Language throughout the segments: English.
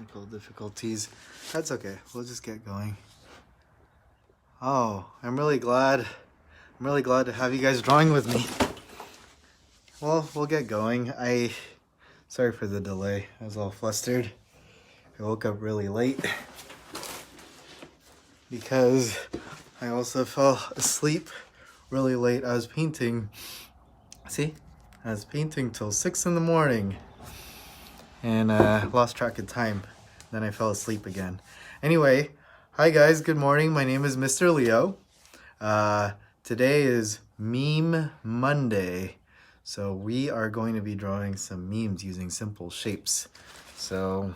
technical difficulties. That's okay. We'll just get going. Oh, I'm really glad to have you guys drawing with me. Well, we'll get going. Sorry for the delay. I was all flustered. I woke up really late because I also fell asleep really late. I was painting. See? I was painting till 6 in the morning and lost track of time. Then I fell asleep again. Anyway, hi guys, good morning. My name is Mr. Leo. Today is Meme Monday. So we are going to be drawing some memes using simple shapes. So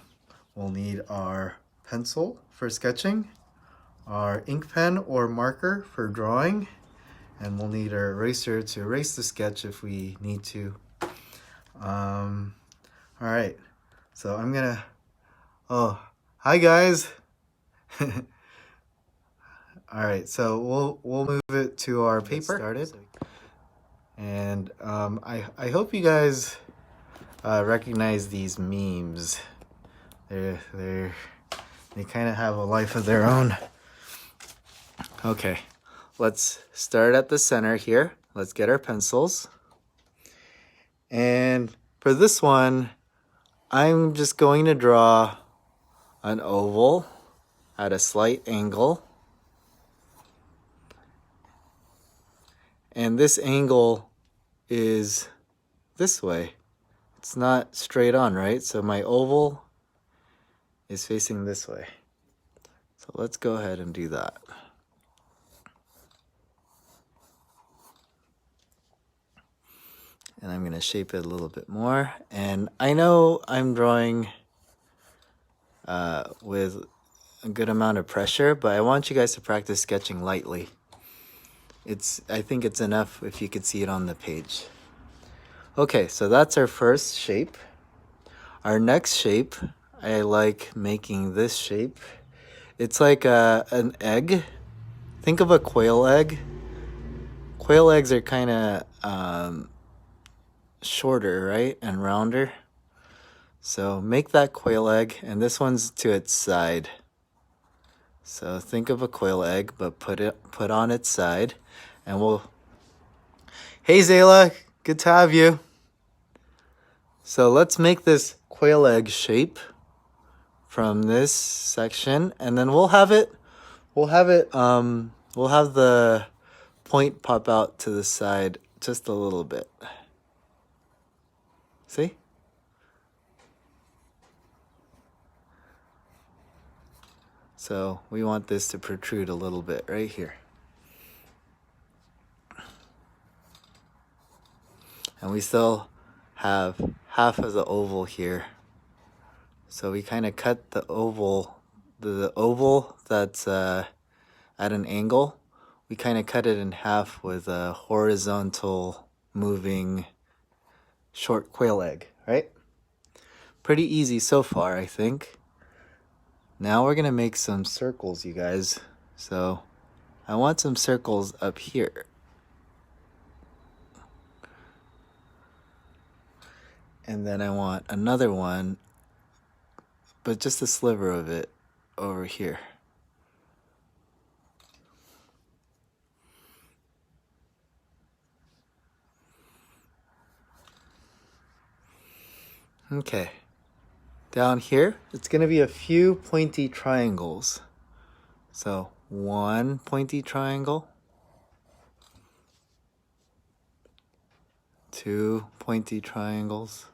we'll need our pencil for sketching, our ink pen or marker for drawing, and we'll need our eraser to erase the sketch if we need to. All right, so I'm gonna, oh, hi guys. All right, so we'll move it to our paper. Started. And I hope you guys recognize these memes. They kind of have a life of their own. Okay, let's start at the center here. Let's get our pencils. And for this one, I'm just going to draw an oval at a slight angle. And this angle is this way. It's not straight on, right? So my oval is facing this way. So let's go ahead and do that. And I'm going to shape it a little bit more. And I know I'm drawing with a good amount of pressure, but I want you guys to practice sketching lightly. I think it's enough if you could see it on the page. Okay, so that's our first shape. Our next shape, I like making this shape. It's like an egg. Think of a quail egg. Quail eggs are kind of shorter, right? And rounder. So make that quail egg, and this one's to its side. So think of a quail egg, but put on its side. And hey Zayla, good to have you. So let's make this quail egg shape from this section, and then we'll have the point pop out to the side just a little bit. See? So we want this to protrude a little bit right here. And we still have half of the oval here. So we kind of cut the oval, the oval that's at an angle, we kind of cut it in half with a horizontal moving short quail egg, right? Pretty easy so far, I think. Now we're gonna make some circles, you guys. So I want some circles up here. And then I want another one, but just a sliver of it over here. Okay. Down here, it's going to be a few pointy triangles. So one pointy triangle, two pointy triangles,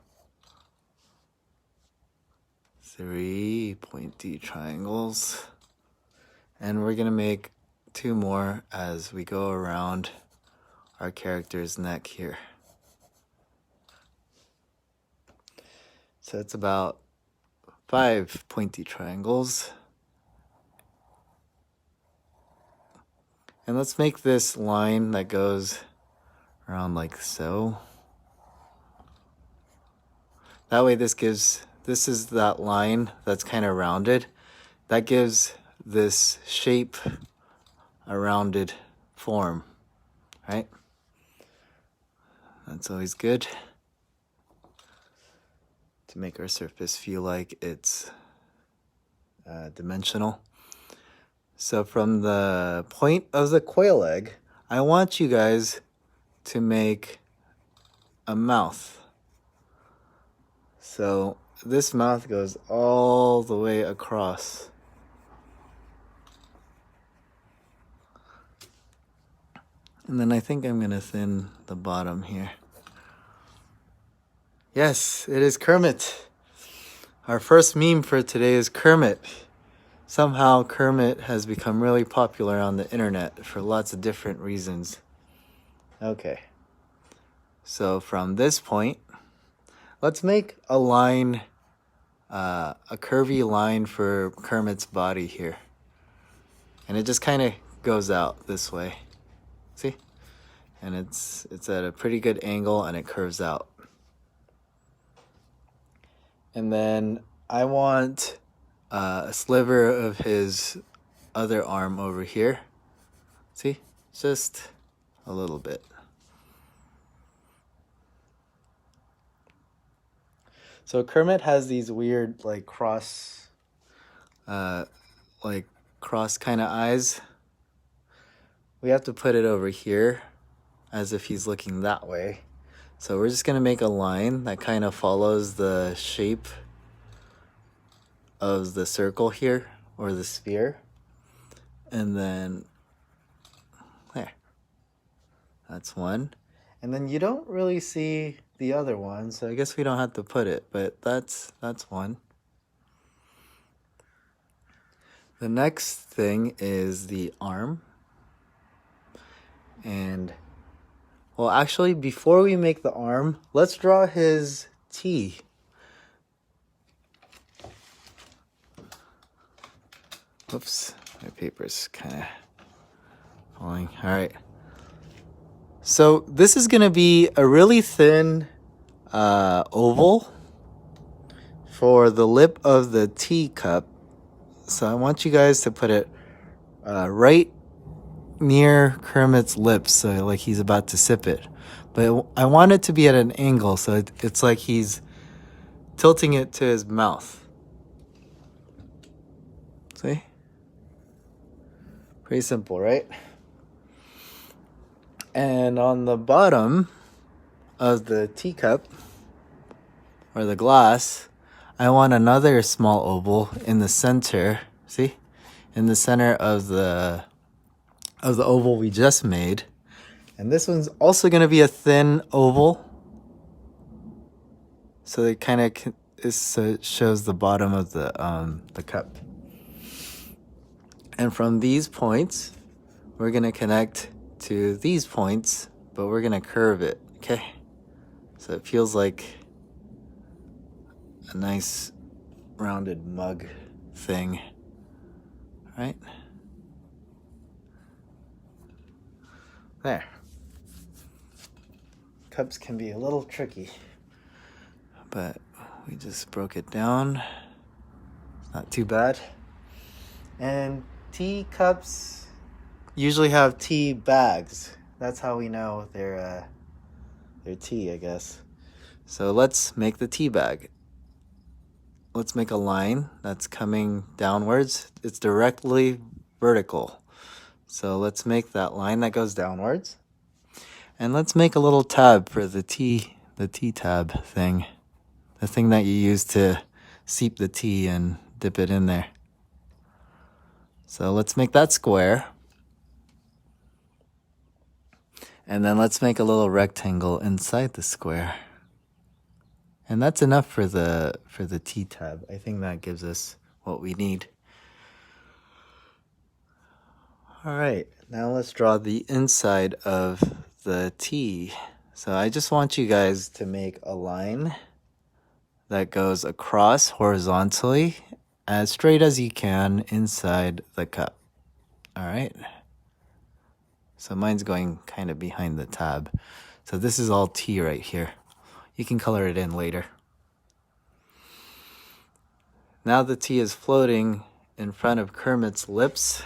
three pointy triangles, and we're going to make two more as we go around our character's neck here. So it's about 5 pointy triangles. And let's make this line that goes around like so. That way this is that line that's kind of rounded. That gives this shape a rounded form, right? That's always good to make our surface feel like it's dimensional. So from the point of the quail egg, I want you guys to make a mouth. So this mouth goes all the way across. And then I think I'm going to thin the bottom here. Yes, it is Kermit. Our first meme for today is Kermit. Somehow Kermit has become really popular on the internet for lots of different reasons. Okay. So from this point, let's make a line, a curvy line for Kermit's body here. And it just kind of goes out this way. See? And it's at a pretty good angle and it curves out. And then I want a sliver of his other arm over here. See? Just a little bit. So Kermit has these weird cross kind of eyes. We have to put it over here as if he's looking that way. So we're just going to make a line that kind of follows the shape of the circle here, or the sphere. And then, there. That's one. And then you don't really see the other one, so I guess we don't have to put it, but that's one. The next thing is the arm. And, well, actually, before we make the arm, let's draw his T. Oops, my paper's kind of falling. All right. So this is going to be a really thin oval for the lip of the teacup. So I want you guys to put it right near Kermit's lips, so like he's about to sip it. But I want it to be at an angle, so it's like he's tilting it to his mouth. See? Pretty simple, right? And on the bottom of the teacup, or the glass, I want another small oval in the center. See? In the center of the oval we just made. And this one's also going to be a thin oval. So it kind of shows the bottom of the cup. And from these points, we're going to connect to these points, but we're going to curve it, okay? So it feels like a nice rounded mug thing, right? There. Cups can be a little tricky, but we just broke it down. Not too bad. And teacups usually have tea bags. That's how we know they're tea, I guess. So let's make the tea bag. Let's make a line that's coming downwards. It's directly vertical. So let's make that line that goes downwards. And let's make a little tab for the tea tab thing. The thing that you use to seep the tea and dip it in there. So let's make that square. And then let's make a little rectangle inside the square. And that's enough for the tea tab. I think that gives us what we need. All right, now let's draw the inside of the tea. So I just want you guys to make a line that goes across horizontally as straight as you can inside the cup. All right. So mine's going kind of behind the tab. So this is all tea right here. You can color it in later. Now the tea is floating in front of Kermit's lips.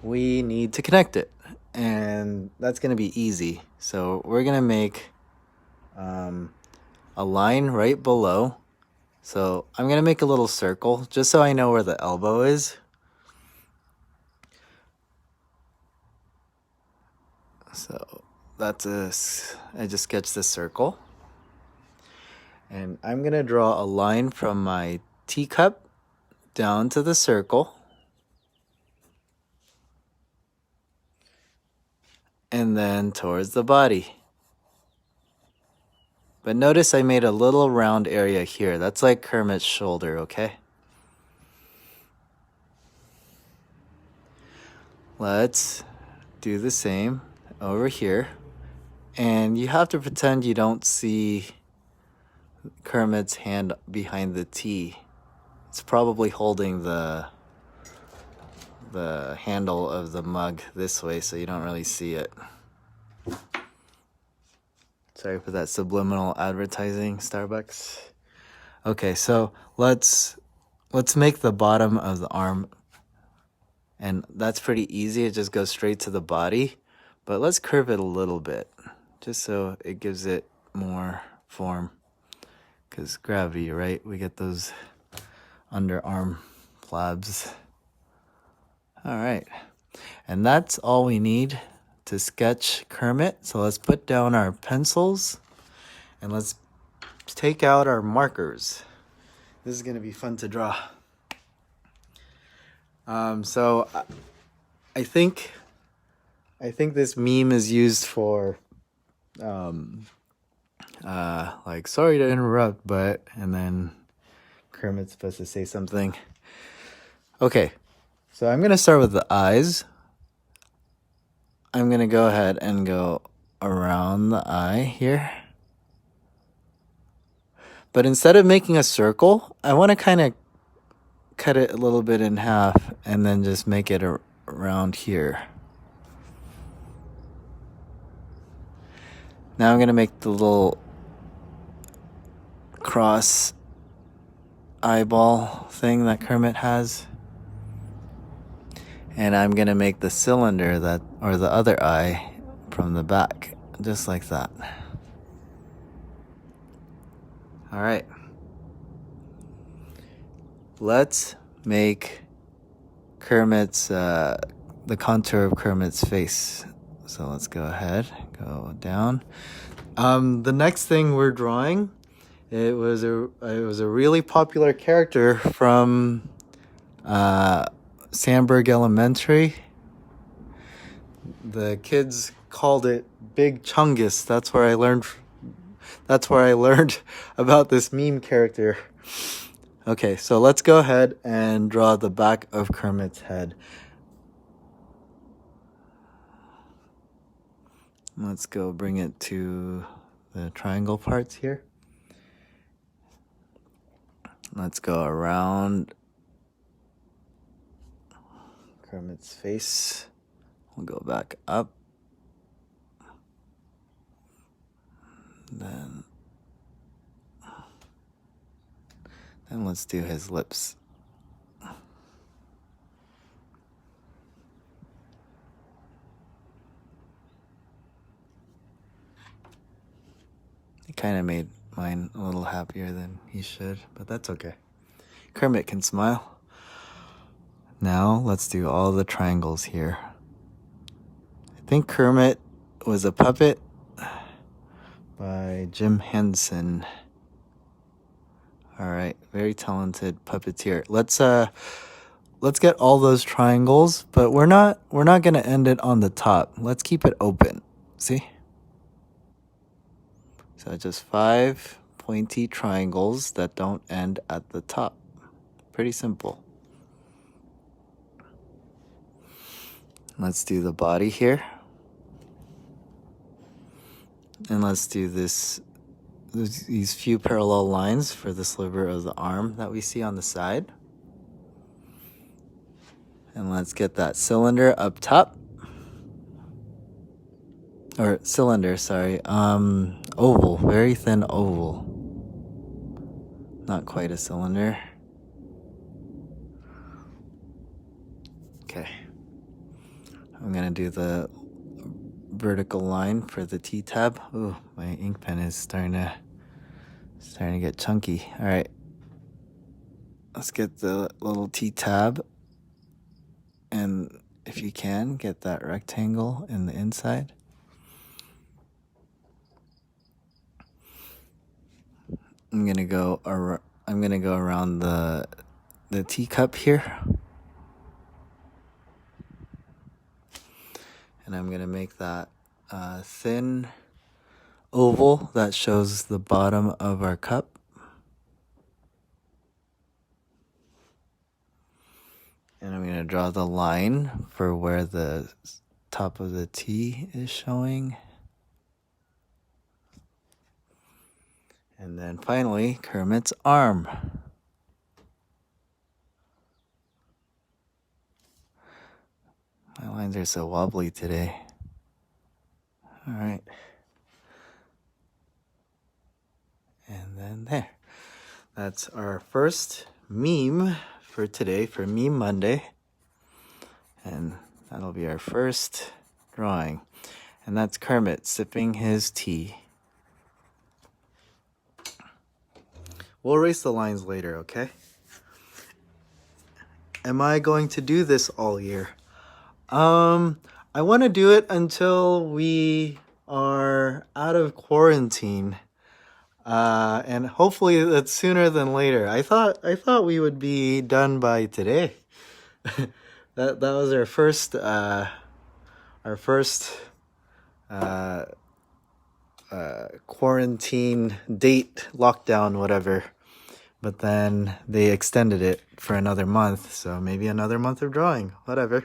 We need to connect it. And that's going to be easy. So we're going to make a line right below So I'm gonna make a little circle just so I know where the elbow is. So that's I just sketched this circle. And I'm gonna draw a line from my teacup down to the circle. And then towards the body. But notice I made a little round area here. That's like Kermit's shoulder, okay? Let's do the same over here. And you have to pretend you don't see Kermit's hand behind the T. It's probably holding the handle of the mug this way, so you don't really see it. Sorry for that subliminal advertising, Starbucks. Okay, so let's make the bottom of the arm, and that's pretty easy. It just goes straight to the body, but let's curve it a little bit, just so it gives it more form. Because gravity, right? We get those underarm flabs. All right, and that's all we need to sketch Kermit. So let's put down our pencils and let's take out our markers. This is gonna be fun to draw. So I think this meme is used for like, sorry to interrupt, but, and then Kermit's supposed to say something. Okay, so I'm gonna start with the eyes. I'm gonna go ahead and go around the eye here. But instead of making a circle, I want to kind of cut it a little bit in half and then just make it around here. Now I'm going to make the little cross eyeball thing that Kermit has. And I'm going to make the cylinder or the other eye from the back, just like that. All right. Let's make Kermit's, the contour of Kermit's face. So let's go ahead, go down. The next thing we're drawing, it was a really popular character from Sandburg Elementary. The kids called it Big Chungus. That's where I learned about this meme character. Okay, so let's go ahead and draw the back of Kermit's head. Let's go bring it to the triangle parts here. Let's go around Kermit's face. We'll go back up. Then let's do his lips. It kind of made mine a little happier than he should, but that's okay. Kermit can smile. Now let's do all the triangles here. I think Kermit was a puppet by Jim Henson. All right, very talented puppeteer. Let's get all those triangles, but we're not gonna end it on the top. Let's keep it open. See? So just 5 pointy triangles that don't end at the top. Pretty simple. Let's do the body here. And let's do these few parallel lines for the sliver of the arm that we see on the side. And let's get that cylinder up top. Or cylinder, sorry. Oval, very thin oval. Not quite a cylinder. Okay. I'm gonna do the vertical line for the T-tab. Ooh, my ink pen is starting to get chunky. All right. let's get the little T-tab. And if you can, get that rectangle in the inside. I'm gonna go around the teacup here. And I'm gonna make that thin oval that shows the bottom of our cup. And I'm going to draw the line for where the top of the T is showing. And then finally, Kermit's arm. My lines are so wobbly today. All right. And then there. That's our first meme for today, for Meme Monday. And that'll be our first drawing. And that's Kermit sipping his tea. We'll erase the lines later, okay? Am I going to do this all year? I want to do it until we are out of quarantine. And hopefully that's sooner than later. I thought we would be done by today. that was our first quarantine date, lockdown, whatever. But then they extended it for another month, so maybe another month of drawing, whatever.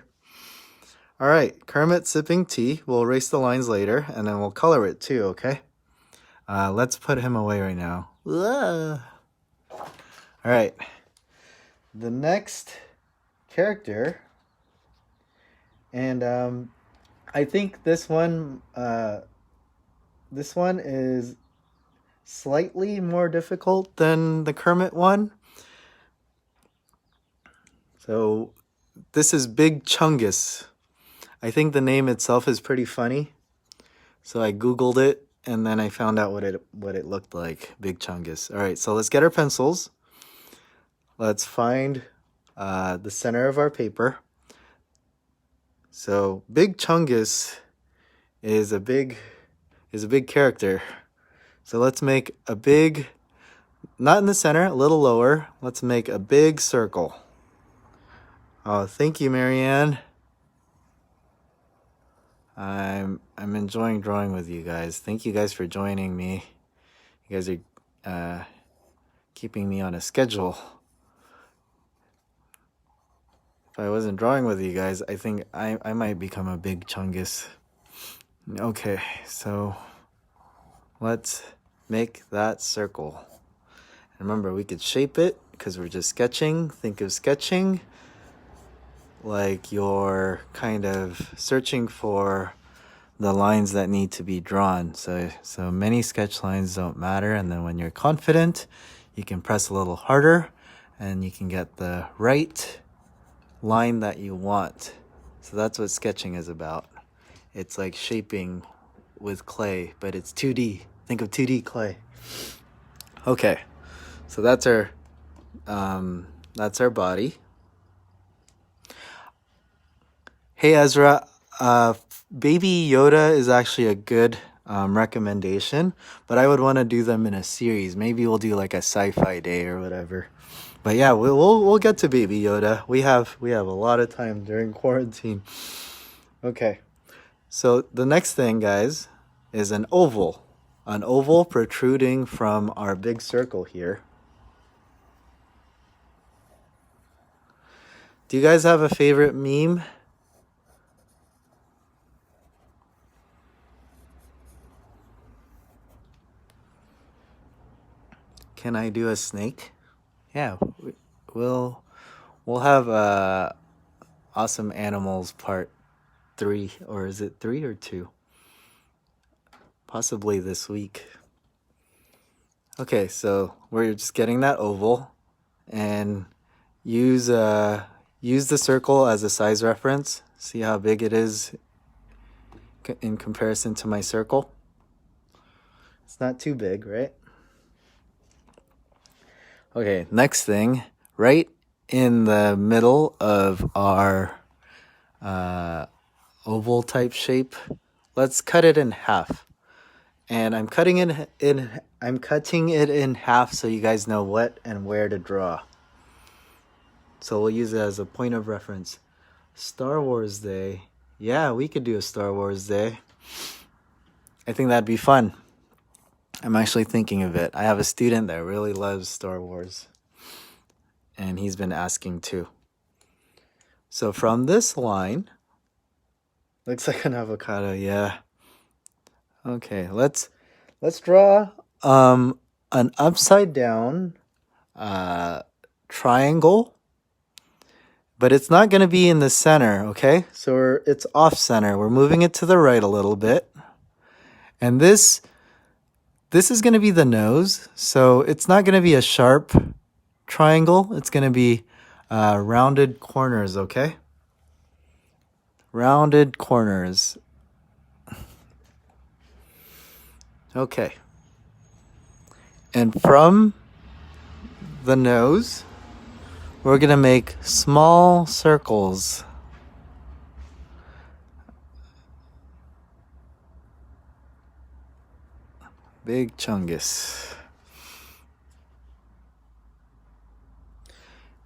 All right, Kermit sipping tea. We'll erase the lines later, and then we'll color it too, okay? Let's put him away right now. All right. The next character, and I think this one is slightly more difficult than the Kermit one. So this is Big Chungus. I think the name itself is pretty funny. So I Googled it and then I found out what it looked like. Big Chungus. All right, so let's get our pencils. Let's find the center of our paper. So Big Chungus is a big character. So let's make a big, not in the center, a little lower. Let's make a big circle. Oh, thank you, Marianne. I'm enjoying drawing with you guys. Thank you guys for joining me. You guys are keeping me on a schedule. If I wasn't drawing with you guys, I think I might become a Big Chungus. Okay, so let's make that circle. And remember, we could shape it because we're just sketching. Think of sketching like you're kind of searching for the lines that need to be drawn. So many sketch lines don't matter. And then when you're confident, you can press a little harder and you can get the right line that you want. So that's what sketching is about. It's like shaping with clay, but it's 2D. Think of 2D clay. Okay, so that's our body. Hey Ezra, Baby Yoda is actually a good recommendation, but I would want to do them in a series. Maybe we'll do like a sci-fi day or whatever. But yeah, we'll get to Baby Yoda. We have a lot of time during quarantine. Okay, so the next thing, guys, is an oval protruding from our big circle here. Do you guys have a favorite meme? Can I do a snake? Yeah, we'll have Awesome Animals Part 3, or is it 3 or 2? Possibly this week. Okay, so we're just getting that oval, and use the circle as a size reference. See how big it is in comparison to my circle. It's not too big, right? Okay, next thing, right in the middle of our oval type shape, let's cut it in half. And I'm cutting it in half so you guys know what and where to draw. So we'll use it as a point of reference. Star Wars Day. Yeah, we could do a Star Wars Day. I think that'd be fun. I'm actually thinking of it. I have a student that really loves Star Wars, and he's been asking too. So from this line, looks like an avocado, yeah. Okay, let's draw an upside down triangle, but it's not going to be in the center, okay? So it's off center. We're moving it to the right a little bit. And this is going to be the nose, so it's not going to be a sharp triangle. It's going to be rounded corners, okay? Rounded corners. Okay. And from the nose, we're going to make small circles. Big chungus.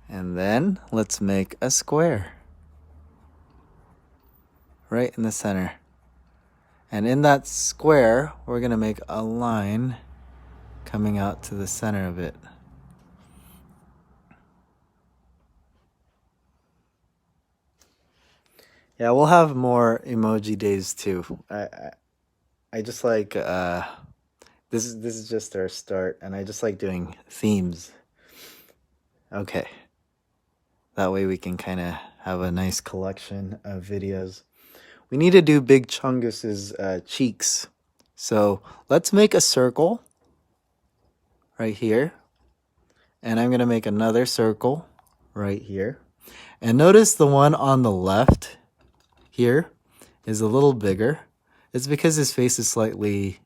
And then let's make a square right in the center. And in that square, we're going to make a line coming out to the center of it. Yeah, we'll have more emoji days too. I just like this is just our start, and I just like doing themes. Okay. That way we can kind of have a nice collection of videos. We need to do Big Chungus's cheeks. So let's make a circle right here. And I'm going to make another circle right here. And notice the one on the left here is a little bigger. It's because his face is slightly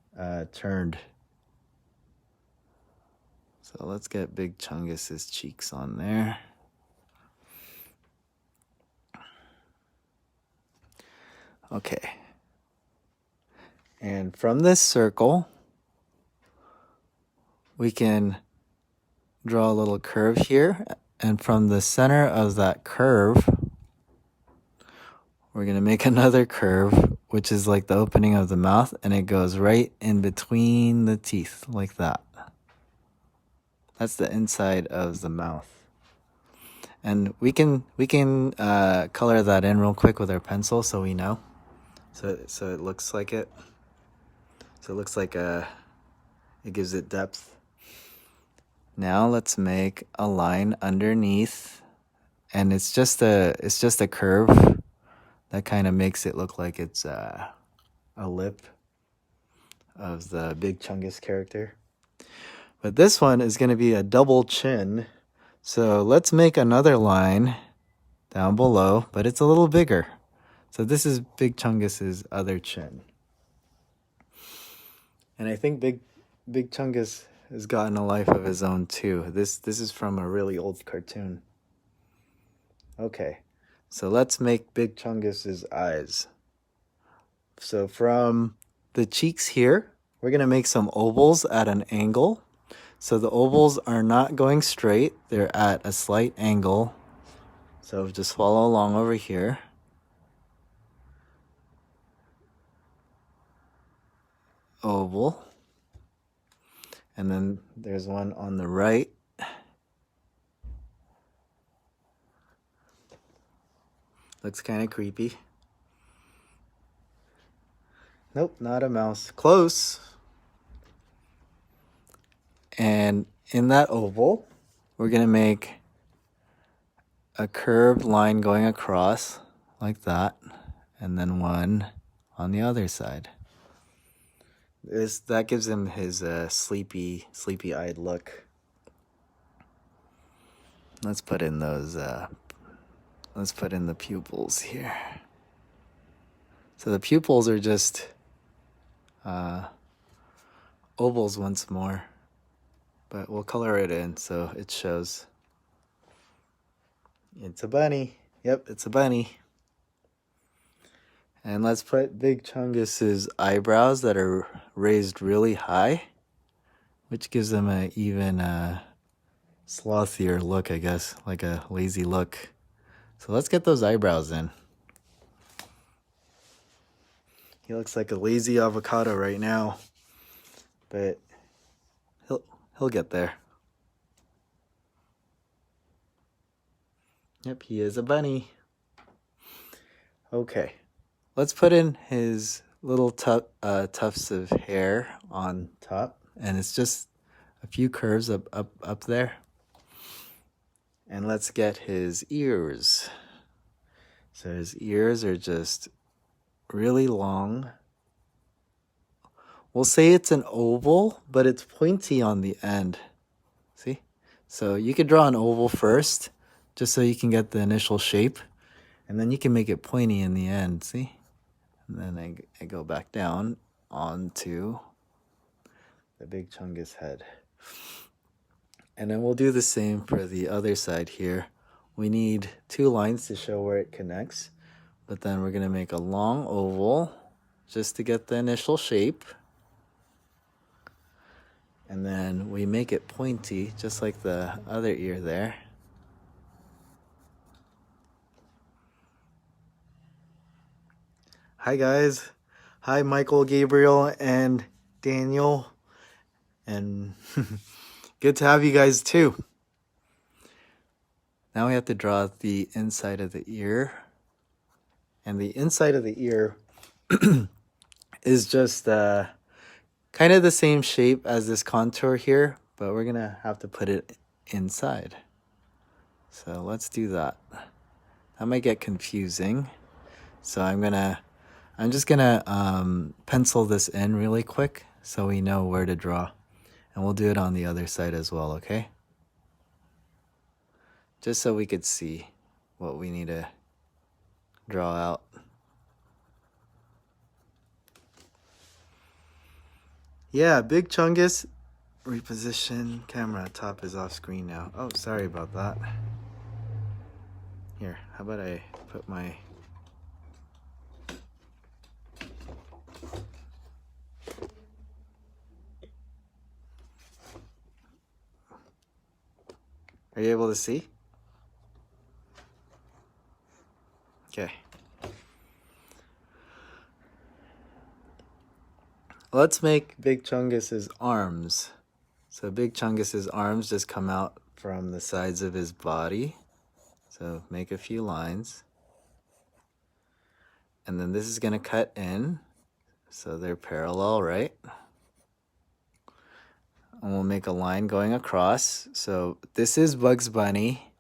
turned. So let's get Big Chungus's cheeks on there. Okay. And from this circle, we can draw a little curve here. And from the center of that curve, we're going to make another curve, which is like the opening of the mouth, and it goes right in between the teeth, like that. That's the inside of the mouth. And we can color that in real quick with our pencil so we know. So it looks like it. So it looks like it gives it depth. Now let's make a line underneath, and it's just a curve that kind of makes it look like it's a lip of the Big Chungus character. But this one is going to be a double chin. So let's make another line down below, but it's a little bigger. So this is Big Chungus's other chin. And I think Big Chungus has gotten a life of his own too. This is from a really old cartoon. Okay, so let's make Big Chungus's eyes. So from the cheeks here, we're going to make some ovals at an angle. So the ovals are not going straight, they're at a slight angle. So just follow along over here. Oval. And then there's one on the right. Looks kind of creepy. Nope, not a mouse. Close. And in that oval, we're going to make a curved line going across like that. And then one on the other side. That gives him his sleepy-eyed look. Let's put in those. Let's put in the pupils here. So the pupils are just ovals once more, but we'll color it in so it shows. It's a bunny. Yep, it's a bunny. And let's put Big Chungus's eyebrows that are raised really high, which gives them an even slothier look, I guess, like a lazy look. So let's get those eyebrows in. He looks like a lazy avocado right now, but he'll get there. Yep, he is a bunny. Okay, let's put in his little tufts of hair on top, and it's just a few curves up there. And let's get his ears. So his ears are just really long. We'll say it's an oval, but it's pointy on the end. See? So you could draw an oval first, just so you can get the initial shape. And then you can make it pointy in the end, see? And then I go back down onto the Big Chungus head. And then we'll do the same for the other side here. We need 2 lines to show where it connects. But then we're going to make a long oval just to get the initial shape. And then we make it pointy, just like the other ear there. Hi guys. Hi Michael, Gabriel, and Daniel. And good to have you guys too. Now we have to draw the inside of the ear. And the inside of the ear is just kind of the same shape as this contour here, but we're gonna have to put it inside. So let's do that. That might get confusing. So I'm just gonna pencil this in really quick so we know where to draw. And we'll do it on the other side as well, okay? Just so we could see what we need to draw out. Yeah, Big Chungus. Reposition camera. Top is off screen now. Oh, sorry about that. Here, how about I put my... Are you able to see? Okay. Let's make Big Chungus's arms. So Big Chungus's arms just come out from the sides of his body. So make a few lines. And then this is going to cut in. So they're parallel, right? And we'll make a line going across. So this is Bugs Bunny.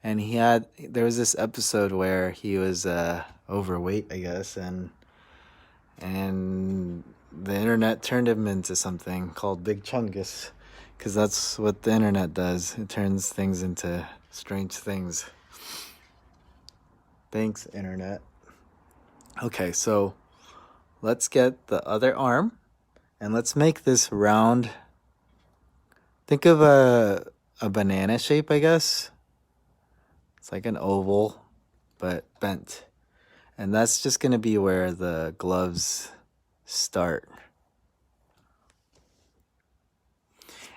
And there was this episode where he was overweight, I guess. And the internet turned him into something called Big Chungus. Because that's what the internet does. It turns things into strange things. Thanks, internet. Okay, so let's get the other arm. And let's make this round. Think of a banana shape, I guess. It's like an oval, but bent. And that's just going to be where the gloves start.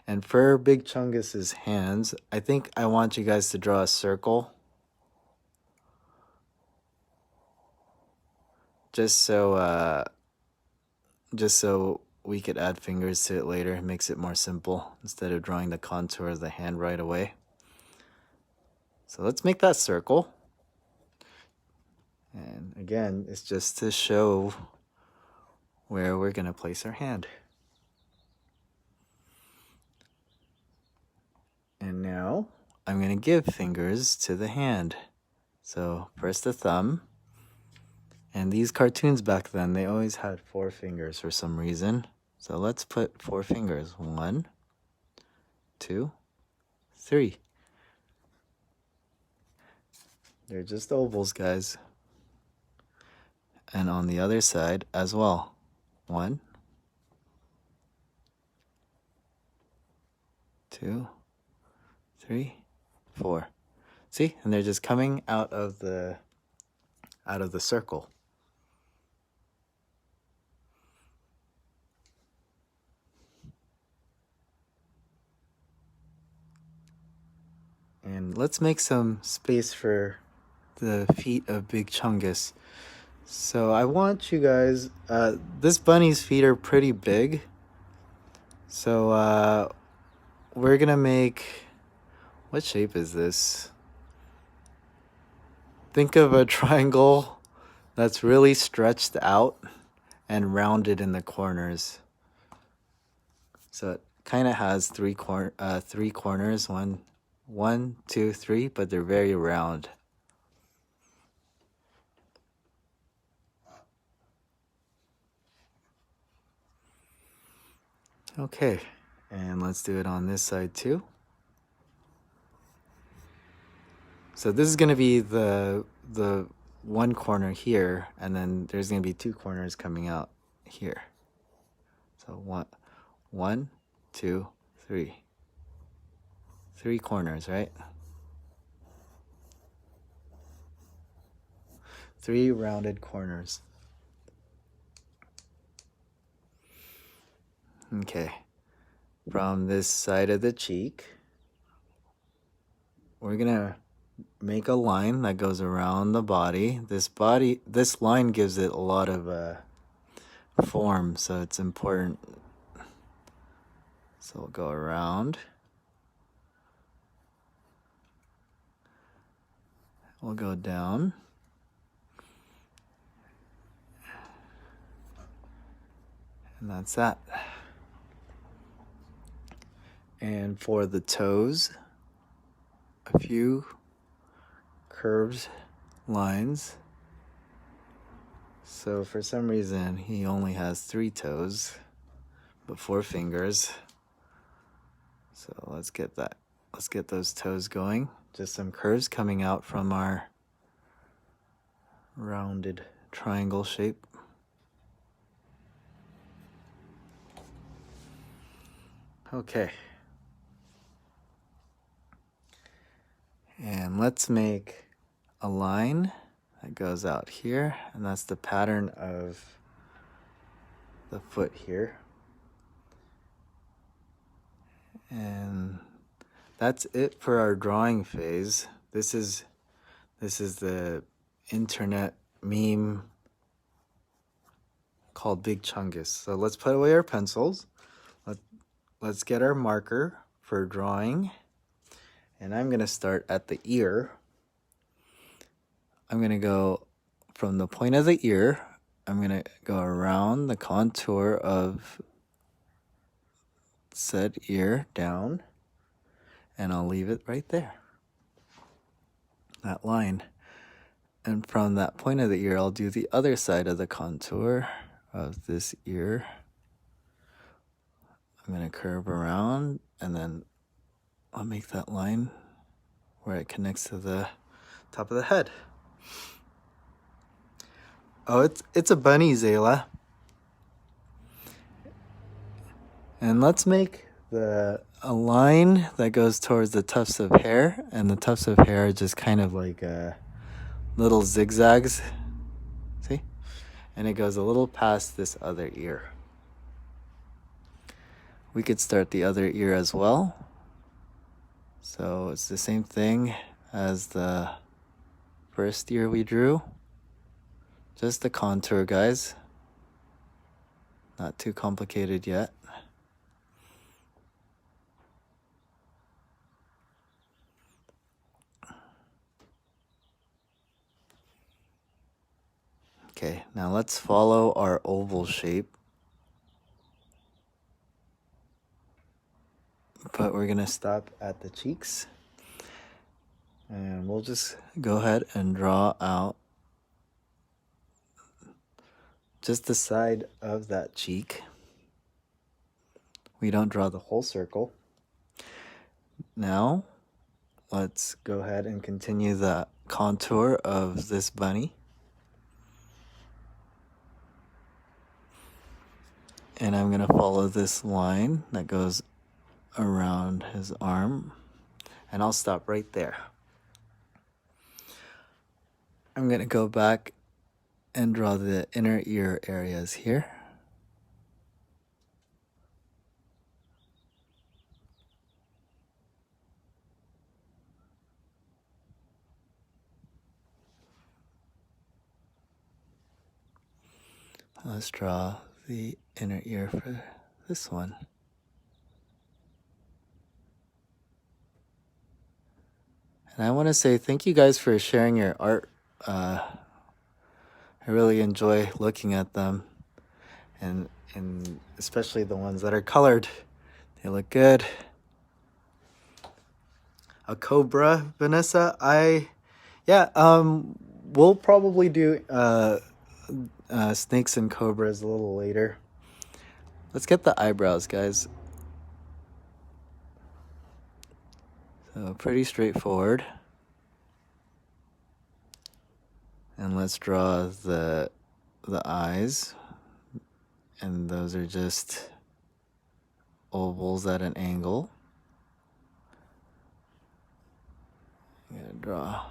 And for Big Chungus's hands, I think I want you guys to draw a circle. Just so we could add fingers to it later. It makes it more simple instead of drawing the contour of the hand right away. So let's make that circle. And again, it's just to show where we're going to place our hand. And now I'm going to give fingers to the hand. So first the thumb. And these cartoons back then, they always had 4 fingers for some reason. So let's put 4 fingers. 1, 2, 3. They're just ovals, guys. And on the other side as well. 1, 2, 3, 4. See? And they're just coming out of the circle. And let's make some space for the feet of Big Chungus. So I want you guys, this bunny's feet are pretty big. So we're gonna make, what shape is this? Think of a triangle that's really stretched out and rounded in the corners. So it kind of has three corners, one, two, three, but they're very round. Okay, and let's do it on this side too. So this is going to be the one corner here, and then there's going to be two corners coming out here. So one, two, three. Three corners, right? Three rounded corners. Okay. From this side of the cheek, we're going to make a line that goes around the body. This line gives it a lot of form, so it's important. So we'll go around. We'll go down. And that's that. And for the toes, a few curved lines. So for some reason, he only has 3 toes, but 4 fingers. So let's get those toes going. Just some curves coming out from our rounded triangle shape. Okay. And let's make a line that goes out here, and that's the pattern of the foot here. And that's it for our drawing phase. This is the internet meme called Big Chungus. So let's put away our pencils. Let's get our marker for drawing. And I'm going to start at the ear. I'm going to go from the point of the ear. I'm going to go around the contour of said ear down. And I'll leave it right there. That line. And from that point of the ear, I'll do the other side of the contour of this ear. I'm going to curve around, and then I'll make that line where it connects to the top of the head. Oh, it's a bunny, Zayla. And let's make a line that goes towards the tufts of hair, and the tufts of hair are just kind of like little zigzags. See? And it goes a little past this other ear. We could start the other ear as well. So it's the same thing as the first ear we drew. Just the contour, guys. Not too complicated yet. Okay, now let's follow our oval shape. But we're gonna stop at the cheeks. And we'll just go ahead and draw out just the side of that cheek. We don't draw the whole circle. Now, let's go ahead and continue the contour of this bunny. And I'm gonna follow this line that goes around his arm. And I'll stop right there. I'm going to go back and draw the inner ear areas here. Let's draw the inner ear for this one. And I want to say thank you guys for sharing your art. I really enjoy looking at them, and especially the ones that are colored. They look good. A cobra, Vanessa? We'll probably do snakes and cobras a little later. Let's get the eyebrows, guys. So pretty straightforward. And let's draw the eyes. And those are just ovals at an angle. I'm gonna draw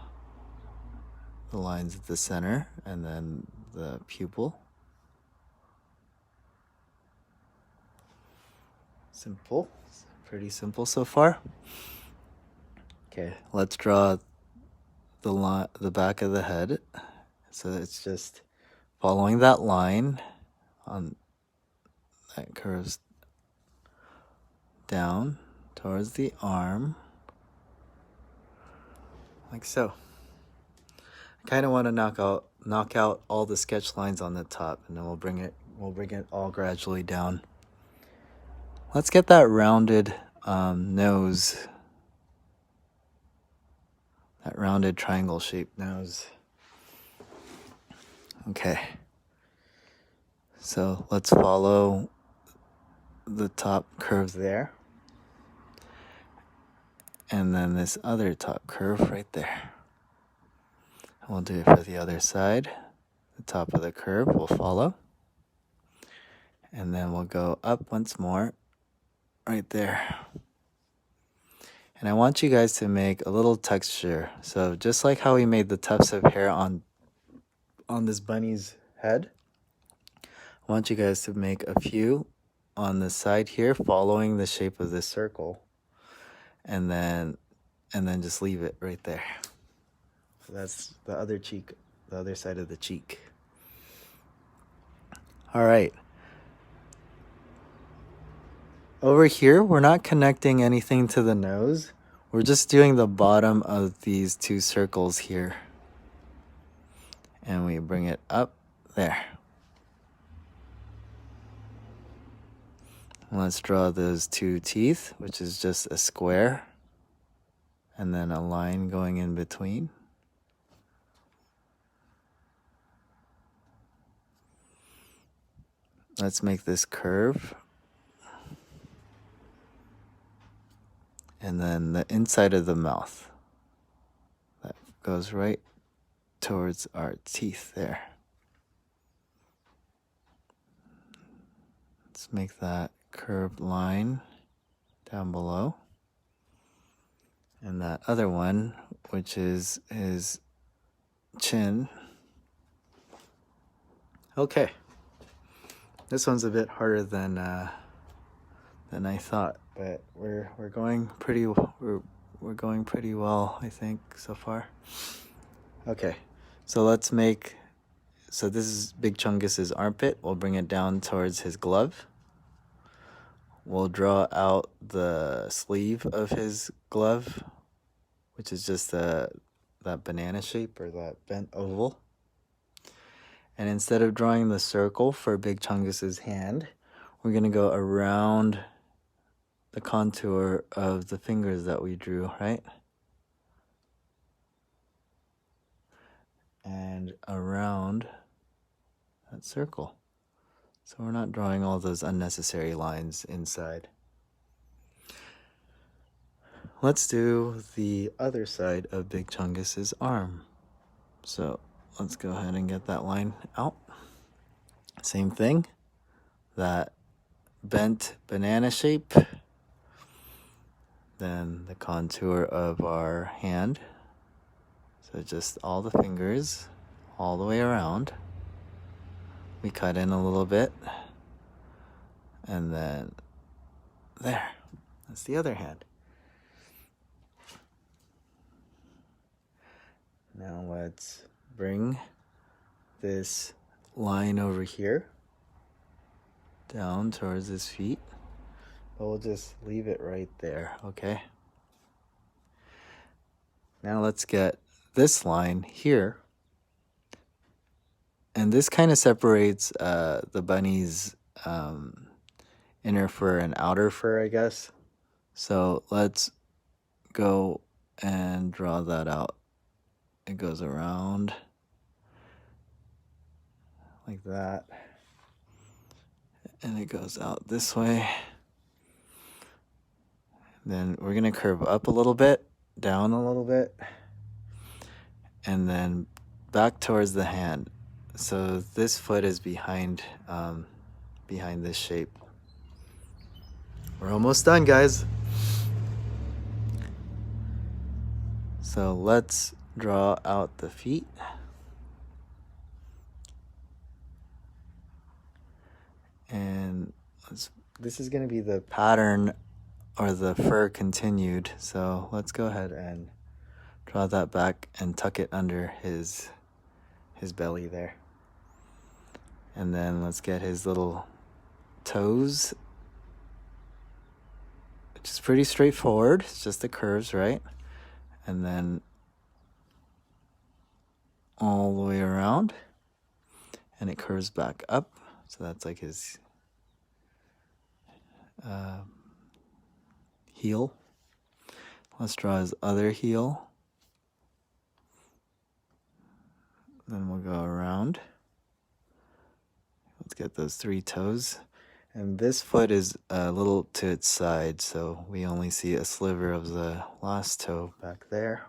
the lines at the center and then the pupil. Simple. Pretty simple so far. Okay, let's draw the back of the head. So it's just following that line on that curves down towards the arm, like so. I kind of want to knock out all the sketch lines on the top, and then we'll bring it all gradually down. Let's get that rounded nose, that rounded triangle shaped nose. Okay, so let's follow the top curves there, and then this other top curve right there. And we'll do it for the other side. The top of the curve will follow, and then we'll go up once more right there. And I want you guys to make a little texture. So just like how we made the tufts of hair on this bunny's head, I want you guys to make a few on the side here following the shape of this circle, and then just leave it right there. So that's the other cheek, the other side of the cheek. All right. Over here, we're not connecting anything to the nose. We're just doing the bottom of these two circles here. And we bring it up there. Let's draw those two teeth, which is just a square, and then a line going in between. Let's make this curve. And then the inside of the mouth. That goes right towards our teeth there. Let's make that curved line down below. And that other one, which is his chin. Okay. This one's a bit harder than I thought, but we're going pretty well, I think, so far. Okay, so this is Big Chungus's armpit. We'll bring it down towards his glove. We'll draw out the sleeve of his glove, which is just that banana shape or that bent oval. And instead of drawing the circle for Big Chungus's hand, we're gonna go around the contour of the fingers that we drew, right? And around that circle. So we're not drawing all those unnecessary lines inside. Let's do the other side of Big Chungus's arm. So let's go ahead and get that line out. Same thing, that bent banana shape. Then the contour of our hand. So just all the fingers all the way around. We cut in a little bit. And then there. That's the other hand. Now let's bring this line over here down towards his feet. But we'll just leave it right there, okay? Now let's get this line here. And this kind of separates the bunny's inner fur and outer fur, I guess. So let's go and draw that out. It goes around like that. And it goes out this way. Then we're gonna curve up a little bit, down a little bit, and then back towards the hand. So this foot is behind this shape. We're almost done, guys. So let's draw out the feet. And this is gonna be the pattern or the fur continued. So let's go ahead and draw that back and tuck it under his belly there. And then let's get his little toes, which is pretty straightforward. It's just the curves, right? And then all the way around, and it curves back up. So that's like his heel. Let's draw his other heel. Then we'll go around. Let's get those 3 toes. And this foot is a little to its side, so we only see a sliver of the last toe back there.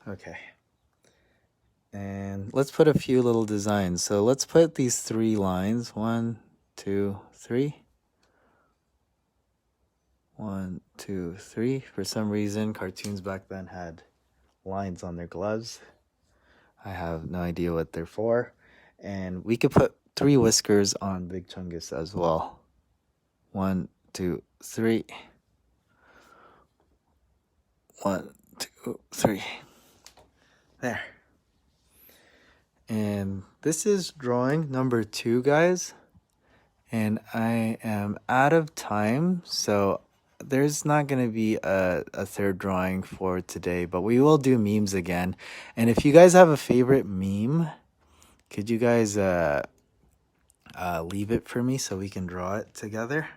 Okay. And let's put a few little designs. So let's put these 3 lines. 1, 2, 3. 1, 2, 3. For some reason, cartoons back then had lines on their gloves. I have no idea what they're for. And we could put 3 whiskers on Big Chungus as well. 1, 2, 3. 1, 2, 3. There. And this is drawing number 2, guys. And I am out of time, so there's not going to be a 3rd drawing for today, but we will do memes again. And if you guys have a favorite meme, could you guys leave it for me so we can draw it together?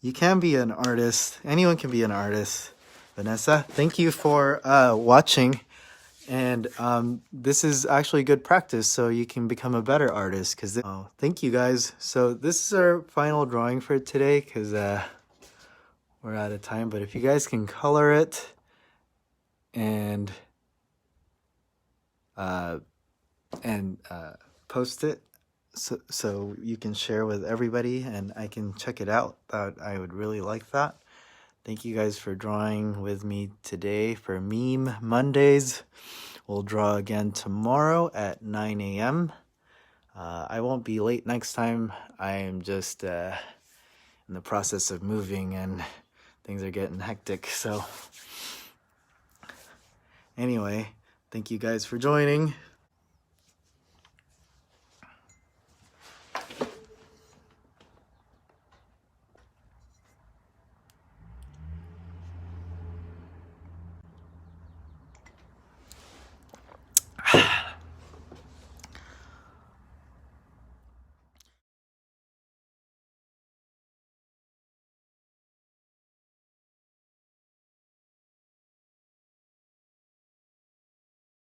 You can be an artist. Anyone can be an artist. Vanessa, thank you for watching. And this is actually good practice, so you can become a better artist. Thank you, guys. So this is our final drawing for today, because we're out of time. But if you guys can color it and post it, so you can share with everybody, and I can check it out, I would really like that. Thank you guys for drawing with me today for Meme Mondays. We'll draw again tomorrow at 9 a.m. I won't be late next time. I am just in the process of moving and things are getting hectic. So anyway, thank you guys for joining.